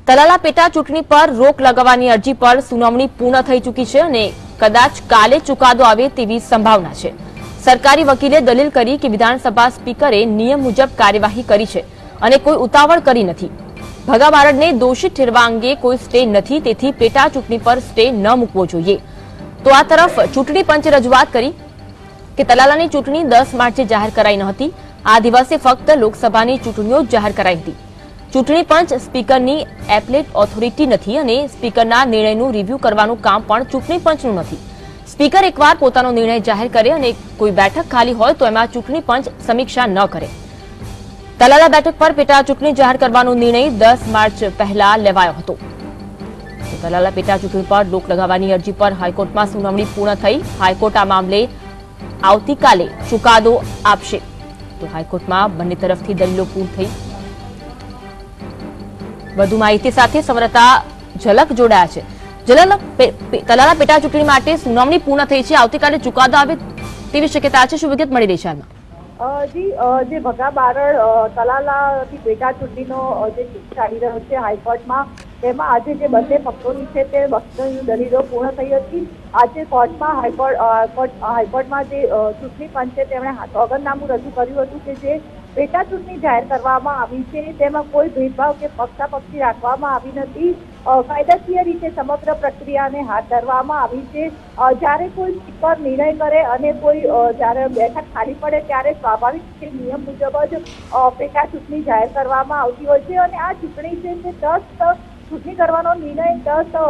તલાલા પેટા ચૂંટણી પર રોક લગાવવાની અરજી પર સુનાવણી પૂર્ણ થઈ ચૂકી છે અને કદાચ કાલે ચુકાદો આવે તેવી સંભાવના છે। સરકારી વકીલે દલીલ કરી કે વિધાનસભા સ્પીકરે નિયમ મુજબ કાર્યવાહી કરી છે અને કોઈ ઉતાવળ કરી નથી। ભગા બારડને દોષિત ઠેરવા અંગે કોઈ સ્ટે નથી, તેથી પેટા ચૂંટણી પર સ્ટે ન મૂકવો જોઈએ। તો આ તરફ ચૂંટણી પંચે રજૂઆત કરી કે તલાલાની ચૂંટણી 10 માર્ચે જાહેર કરાઈ ન હતી। આ દિવસે ફક્ત લોકસભાની ચૂંટણીઓ જ જાહેર કરાઈ હતી। ચૂંટણી પંચ સ્પીકરની એપલેટ ઓથોરિટી નથી અને સ્પીકરના નિર્ણયનું રિવ્યુ કરવાનું કામ પણ ચૂંટણી પંચનું નથી। સ્પીકર એકવાર પોતાનો નિર્ણય જાહેર કરે અને કોઈ બેઠક ખાલી હોય તો એમાં ચૂંટણી પંચ સમીક્ષા ન કરે। તલાલા બેઠક પર પેટા ચૂંટણી જાહેર કરવાનો નિર્ણય 10 માર્ચ પહેલા લેવાયો હતો। તલાલા પેટા ચૂંટણી પર રોક લગાવવાની અરજી પર હાઈકોર્ટમાં સુનાવણી પૂર્ણ થઈ। હાઈકોર્ટ આ મામલે આવતીકાલે ચુકાદો આપશે। તો હાઈકોર્ટમાં બંને તરફથી દલીલો પૂર્ણ થઈ। વધુ માહિતી સાથે સમરતા ઝલક જોડાયા છે। ઝલક, તલાલા પેટા ચૂંટણી માટે સુનાવણી પૂર્ણ થઈ છે, આવતીકાલે ચુકાદો આવે તેવી શક્યતા છે, શું વિગત મળી રહી છે આમાં? જે ભગા બારડ તલાલાથી પેટા ચૂંટણીનો જે કેસ ચાલી રહ્યો છે હાઈકોર્ટમાં, તેમાં આજે જે બંને પક્ષોની છે તે પક્ષોની દલીલો પૂર્ણ થઈ હતી। આજે કોર્ટમાં હાઈકોર્ટમાં જે ચૂંટણી પંચે તેમણે સોગંદનામું રજૂ કર્યું હતું કે જે પેટા ચૂંટણી જાહેર કરવામાં આવી છે તેમાં કોઈ ભેદભાવ કે પક્ષાપક્ષી રાખવામાં આવી નથી। કાયદાકીય રીતે સમગ્ર પ્રક્રિયાને હાથ ધરવામાં આવી છે। જ્યારે કોઈ સ્પીકર નિર્ણય કરે અને કોઈ જ્યારે બેઠક ખાલી પડે ત્યારે સ્વાભાવિક છે નિયમ મુજબ જ પેટા ચૂંટણી જાહેર કરવામાં આવતી હોય છે અને આ ચૂંટણી છે તે 10 ચૂંટણી કરવાનો નિર્ણય 10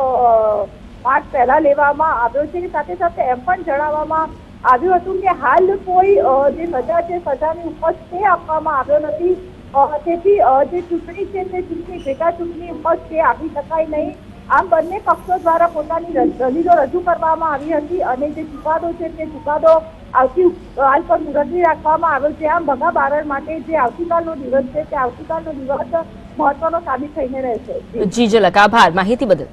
માર્ચ પહેલા લેવામાં આવ્યો છે। સાથે સાથે એમ પણ જણાવવામાં આવ્યું હતું કે હાલ કોઈ જે સજા છે સજાની ઉપર સ્ટે આપવામાં આવ્યો નથી, તેથી જે ચૂંટણી છે તે ચૂંટણી પેટા ચૂંટણી ઉપર સ્ટે આપી શકાય નહીં। આમ બંને પક્ષો દ્વારા પોતાની દલીલો રજૂ કરવામાં આવી હતી અને જે ચુકાદો છે તે ચુકાદો આવતીકાલ પર મુલતવી રાખવામાં આવ્યો છે। આમ ભગા બારડ માટે જે આવતીકાલનો દિવસ છે તે આવતીકાલનો દિવસ મહત્વનો સાબિત થઈને રહેશે। જી ઝલક, આભાર માહિતી બદલ।